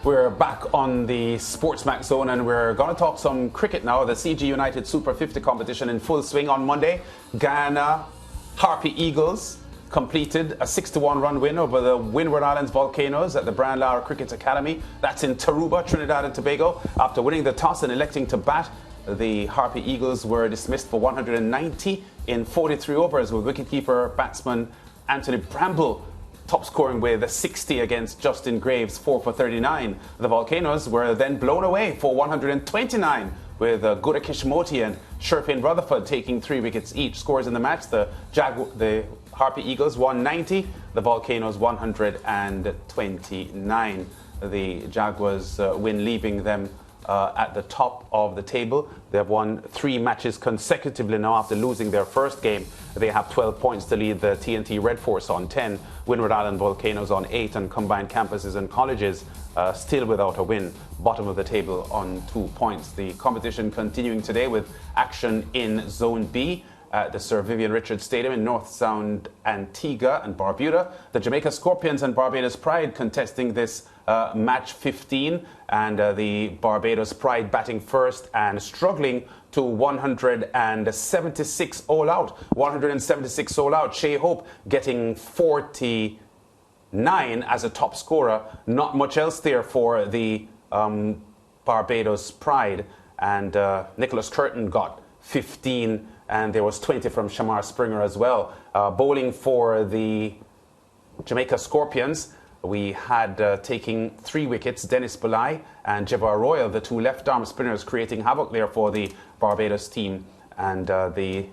We're back on the SportsMax zone and we're going to talk some cricket now. The CG United Super 50 competition in full swing on Monday. Guyana Harpy Eagles completed a 6-1 run win over the Windward Islands Volcanoes at the Brian Lara Cricket Academy. That's in Tarouba, Trinidad and Tobago. After winning the toss and electing to bat, the Harpy Eagles were dismissed for 190 in 43 overs with wicketkeeper batsman Anthony Bramble top scoring with a 60 against Justin Graves, 4 for 39. The Volcanoes were then blown away for 129 with Gudakish Moti and Sherpin Rutherford taking 3 wickets each. Scores in the match, the Harpy Eagles 190, the Volcanoes 129. The Jaguars win, leaving them at the top of the table. They have won 3 matches consecutively now after losing their first game. They have 12 points to lead the TNT Red Force on 10, Windward Island Volcanoes on 8, and combined campuses and colleges still without a win, bottom of the table on 2 points. The competition continuing today with action in Zone B at the Sir Vivian Richards Stadium in North Sound, Antigua and Barbuda. The Jamaica Scorpions and Barbados Pride contesting this match 15, and the Barbados Pride batting first and struggling to 176 all out. 176 all out. Shea Hope getting 49 as a top scorer. Not much else there for the Barbados Pride. And Nicholas Curtin got 15, and there was 20 from Shamar Springer as well. Bowling for the Jamaica Scorpions, we had taking 3 wickets, Dennis Belay and Jabbar Royal, the 2 left-arm spinners, creating havoc there for the Barbados team. And the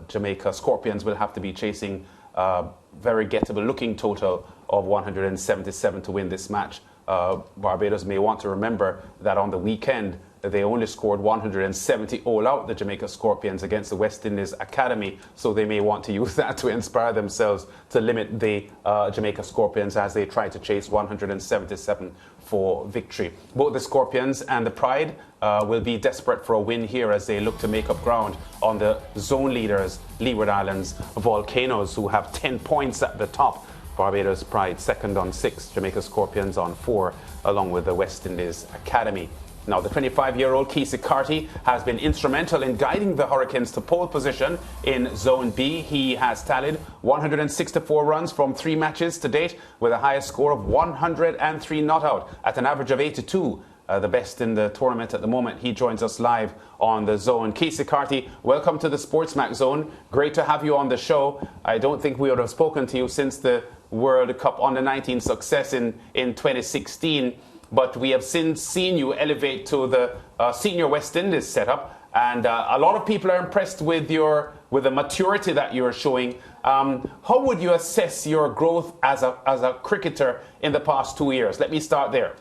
Jamaica Scorpions will have to be chasing a very gettable-looking total of 177 to win this match. Barbados may want to remember that on the weekend, they only scored 170 all out, the Jamaica Scorpions, against the West Indies Academy. So they may want to use that to inspire themselves to limit the Jamaica Scorpions as they try to chase 177 for victory. Both the Scorpions and the Pride will be desperate for a win here as they look to make up ground on the zone leaders, Leeward Islands Volcanoes, who have 10 points at the top. Barbados Pride second on 6, Jamaica Scorpions on 4, along with the West Indies Academy. Now, the 25-year-old Kacey Carty has been instrumental in guiding the Hurricanes to pole position in Zone B. He has tallied 164 runs from 3 matches to date, with a highest score of 103 not out at an average of 82. The best in the tournament at the moment. He joins us live on the zone. Kacey Carty, welcome to the SportsMax zone. Great to have you on the show. I don't think we would have spoken to you since the World Cup Under-19 success in 2016. But we have since seen you elevate to the senior West Indies setup, and a lot of people are impressed with the maturity that you're showing. How would you assess your growth as a cricketer in the past 2 years? Let me start there.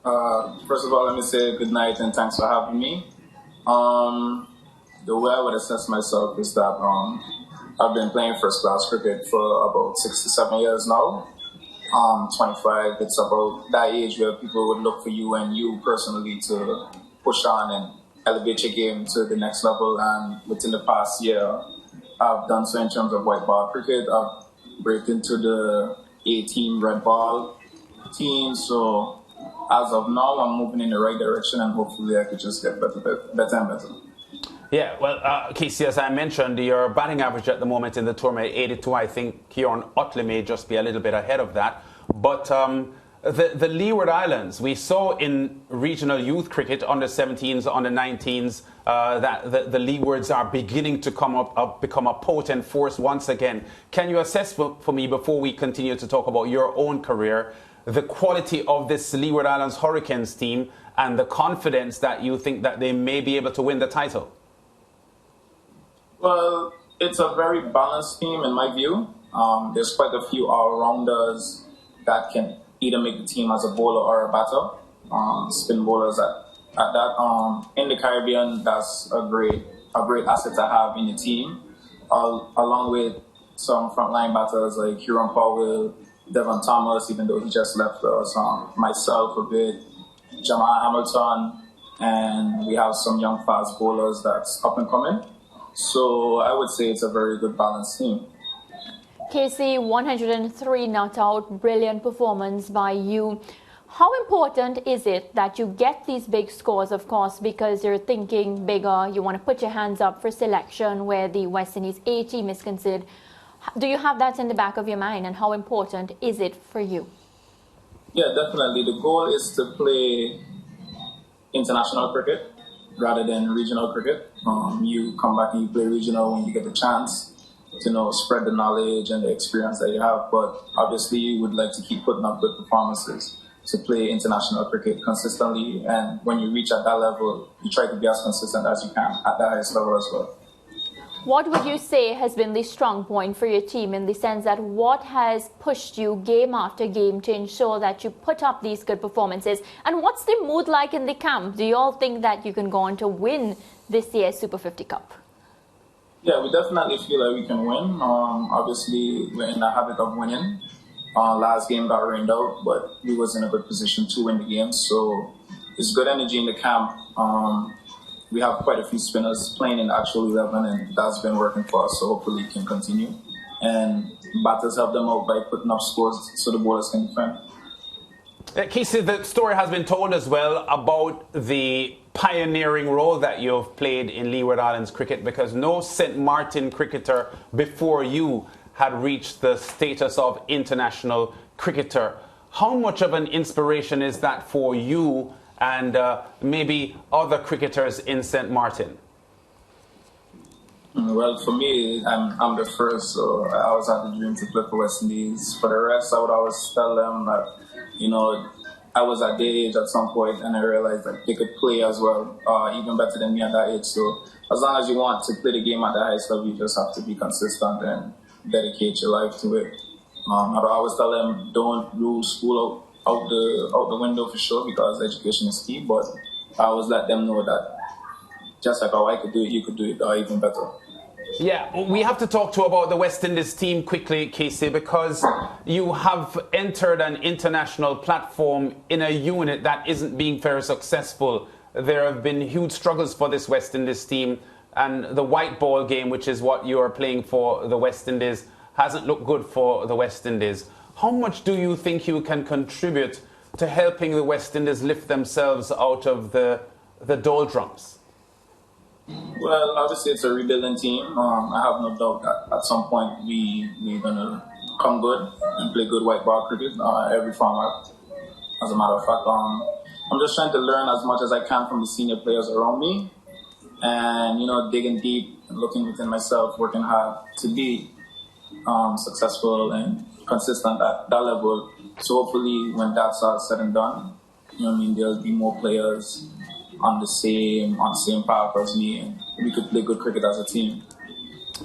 First of all, let me say good night and thanks for having me. The way I would assess myself is that I've been playing first class cricket for about 6 to 7 years now. 25, it's about that age where people would look for you and you personally to push on and elevate your game to the next level. And within the past year, I've done so in terms of white ball cricket. I've breaked into the A-team red ball team. So as of now, I'm moving in the right direction, and hopefully I could just get better and better. Yeah, well, Kacey, as I mentioned, your batting average at the moment in the tournament, 82. I think Kieran Utley may just be a little bit ahead of that. But the Leeward Islands, we saw in regional youth cricket, under-17s, under-19s, that the Leewards are beginning to become a potent force once again. Can you assess for me, before we continue to talk about your own career, the quality of this Leeward Islands Hurricanes team and the confidence that you think that they may be able to win the title? Well, it's a very balanced team in my view. There's quite a few all-rounders that can either make the team as a bowler or a batter. Spin bowlers at that. In the Caribbean, that's a great asset to have in the team, along with some frontline batters like Kieran Powell, Devon Thomas, even though he just left us, myself a bit, Jamal Hamilton, and we have some young fast bowlers that's up and coming. So I would say it's a very good balanced team. Kacey, 103 not out, brilliant performance by you. How important is it that you get these big scores, of course, because you're thinking bigger, you want to put your hands up for selection where the West Indies A team is considered? Do you have that in the back of your mind, and how important is it for you? Yeah, definitely. The goal is to play international cricket rather than regional cricket. You come back and you play regional when you get the chance to spread the knowledge and the experience that you have. But obviously, you would like to keep putting up good performances to play international cricket consistently. And when you reach at that level, you try to be as consistent as you can at the highest level as well. What would you say has been the strong point for your team, in the sense that what has pushed you game after game to ensure that you put up these good performances? And what's the mood like in the camp? Do you all think that you can go on to win this year's Super 50 Cup? Yeah, we definitely feel like we can win. Obviously, we're in the habit of winning. Last game got rained out, but we was in a good position to win the game. So it's good energy in the camp. We have quite a few spinners playing in the actual 11, and that's been working for us, so hopefully it can continue. And batters help them out by putting up scores so the bowlers can defend. Kacey, the story has been told as well about the pioneering role that you've played in Leeward Islands cricket, because no St. Martin cricketer before you had reached the status of international cricketer. How much of an inspiration is that for you and maybe other cricketers in St. Martin? Well, for me, I'm the first, so I always had the dream to play for West Indies. For the rest, I would always tell them that, I was at their age at some point, and I realized that they could play as well, even better than me at that age. So as long as you want to play the game at the highest level, you just have to be consistent and dedicate your life to it. I always tell them, don't rule school out the window for sure, because education is key. But I always let them know that just like how I could do it, you could do it, or even better. Yeah, we have to talk about the West Indies team quickly, Kacey, because you have entered an international platform in a unit that isn't being very successful. There have been huge struggles for this West Indies team, and the white ball game, which is what you are playing for the West Indies, hasn't looked good for the West Indies. How much do you think you can contribute to helping the West Indies lift themselves out of the doldrums? Well, obviously it's a rebuilding team. I have no doubt that at some point we're going to come good and play good white ball cricket, every format, as a matter of fact. I'm just trying to learn as much as I can from the senior players around me, and, digging deep and looking within myself, working hard to be successful and consistent at that level. So hopefully when that's all said and done, there'll be more players on the same path as me, and we could play good cricket as a team.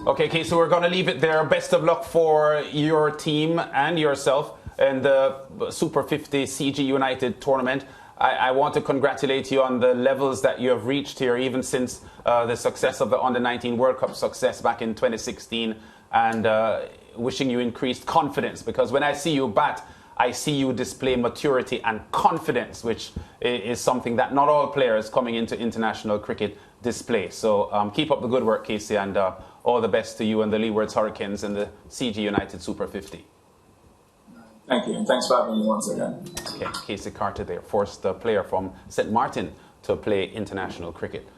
Okay, so we're going to leave it there. Best of luck for your team and yourself in the Super 50 CG United tournament. I want to congratulate you on the levels that you have reached here, even since the success of the Under-19 World Cup success back in 2016, and wishing you increased confidence, because when I see you bat, I see you display maturity and confidence, which is something that not all players coming into international cricket display. So keep up the good work, Kacey, and all the best to you and the Leewards Hurricanes in the CG United Super 50. Thank you, and thanks for having me once again. Okay, Kacey Carty there, forced the player from St. Martin to play international cricket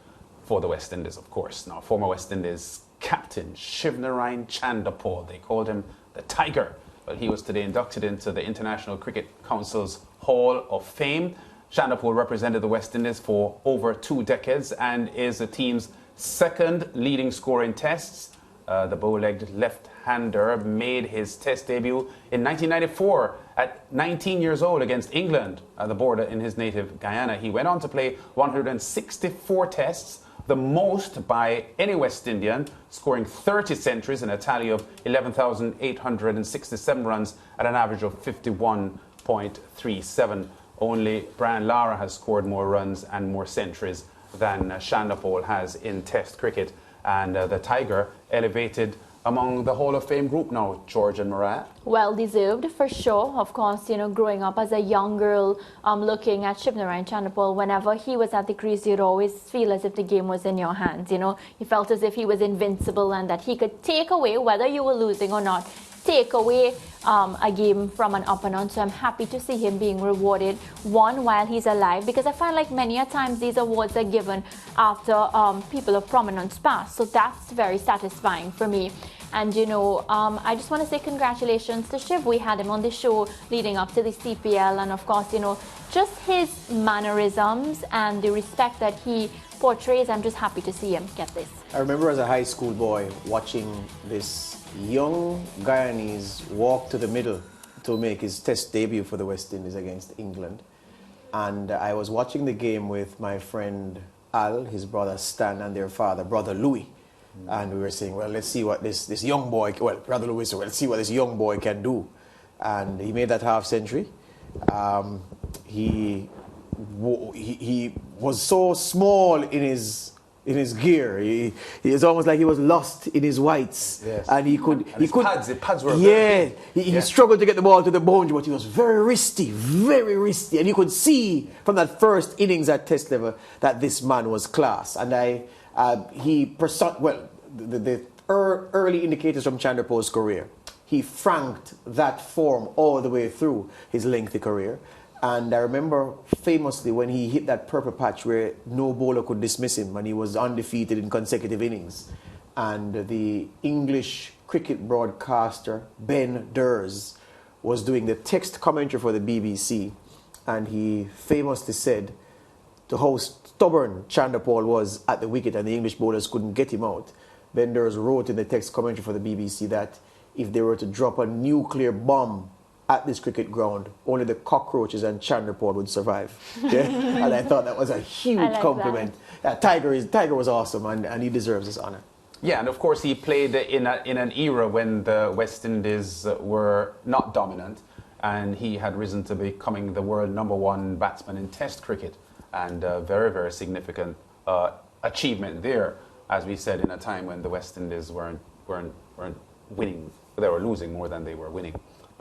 for the West Indies, of course. Now, former West Indies captain Shivnarine Chanderpaul, they called him the Tiger. Well, he was today inducted into the International Cricket Council's Hall of Fame. Chanderpaul represented the West Indies for over 2 decades and is the team's second leading scorer in tests. The bow-legged left-hander made his test debut in 1994 at 19 years old against England at the border in his native Guyana. He went on to play 164 tests, the most by any West Indian, scoring 30 centuries and a tally of 11,867 runs at an average of 51.37. Only Brian Lara has scored more runs and more centuries than Chanderpaul has in Test cricket. And the Tiger elevated among the Hall of Fame group now, George and Mariah. Well deserved, for sure. Of course, growing up as a young girl, looking at Shivnarine Chaunderpaul, whenever he was at the crease, you'd always feel as if the game was in your hands. You felt as if he was invincible and that he could take away, whether you were losing or not, take away a game from an opponent. So I'm happy to see him being rewarded, one, while he's alive, because I find like many a times these awards are given after people of prominence pass. So that's very satisfying for me. And you know, I just want to say congratulations to Shiv. We had him on the show leading up to the CPL, and of course, you know, just his mannerisms and the respect that he portrays. I'm just happy to see him get this. I remember as a high school boy watching this young Guyanese walk to the middle to make his test debut for the West Indies against England. And I was watching the game with my friend Al, his brother Stan, and their father, brother Louis. And we were saying, well, let's see what this young boy, well, brother Louis said, well, let's see what this young boy can do. And he made that half century. He was so small in his gear. He was almost like he was lost in his whites. Yes. And he could. The pads were yeah. He struggled to get the ball to the boundary, but he was very wristy. And you could see from that first innings at Test level that this man was class. And the early indicators from Chanderpaul's career, he franked that form all the way through his lengthy career. And I remember famously when he hit that purple patch where no bowler could dismiss him, and he was undefeated in consecutive innings. And the English cricket broadcaster Ben Durs was doing the text commentary for the BBC, and he famously said to how stubborn Chanderpaul was at the wicket and the English bowlers couldn't get him out. Ben Durs wrote in the text commentary for the BBC that if they were to drop a nuclear bomb at this cricket ground, only the cockroaches and Chanderpaul would survive. Yeah? And I thought that was a huge compliment. Tiger was awesome, and he deserves this honor. Yeah, and of course he played in an era when the West Indies were not dominant, and he had risen to becoming the world #1 batsman in Test cricket, and a very, very significant achievement there, as we said, in a time when the West Indies weren't winning. They were losing more than they were winning.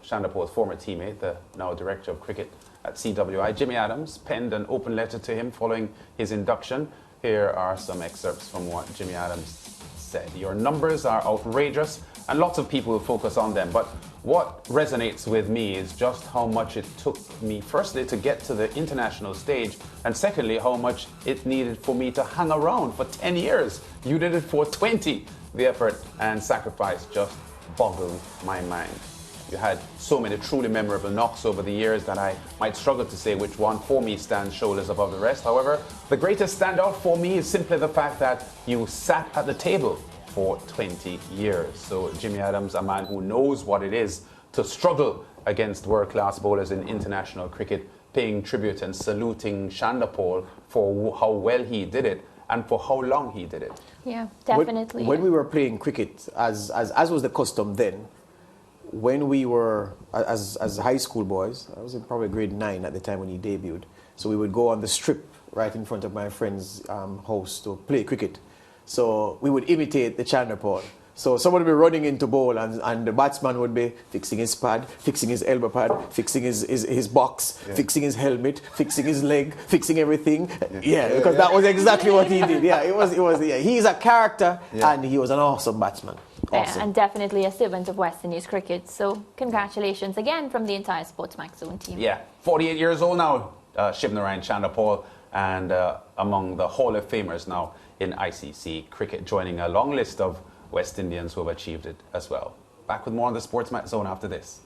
Chanderpaul's former teammate, the now director of cricket at CWI, Jimmy Adams, penned an open letter to him following his induction. Here are some excerpts from what Jimmy Adams said. Your numbers are outrageous, and lots of people will focus on them. But what resonates with me is just how much it took me, firstly, to get to the international stage, and secondly, how much it needed for me to hang around for 10 years. You did it for 20. The effort and sacrifice just boggled my mind. You had so many truly memorable knocks over the years that I might struggle to say which one for me stands shoulders above the rest. However, the greatest standout for me is simply the fact that you sat at the table for 20 years. So Jimmy Adams, a man who knows what it is to struggle against world-class bowlers in international cricket, paying tribute and saluting Chaunderpaul for how well he did it and for how long he did it. Yeah, definitely. When we were playing cricket, as was the custom then, when we were, as high school boys, I was in probably grade 9 at the time when he debuted, so we would go on the strip right in front of my friend's house to play cricket. So we would imitate the Chaunderpaul. So someone would be running into bowl, and the batsman would be fixing his pad, fixing his elbow pad, fixing his box, fixing his helmet, fixing his leg, fixing everything. Because that was exactly what he did. Yeah, it was. Yeah. He's a character, and he was an awesome batsman. Awesome. And definitely a servant of West Indies cricket. So congratulations again from the entire SportsMax Zone team. Yeah, 48 years old now, Shivnarine Chanderpaul, and among the Hall of Famers now in ICC cricket, joining a long list of West Indians who have achieved it as well. Back with more on the SportsMax Zone after this.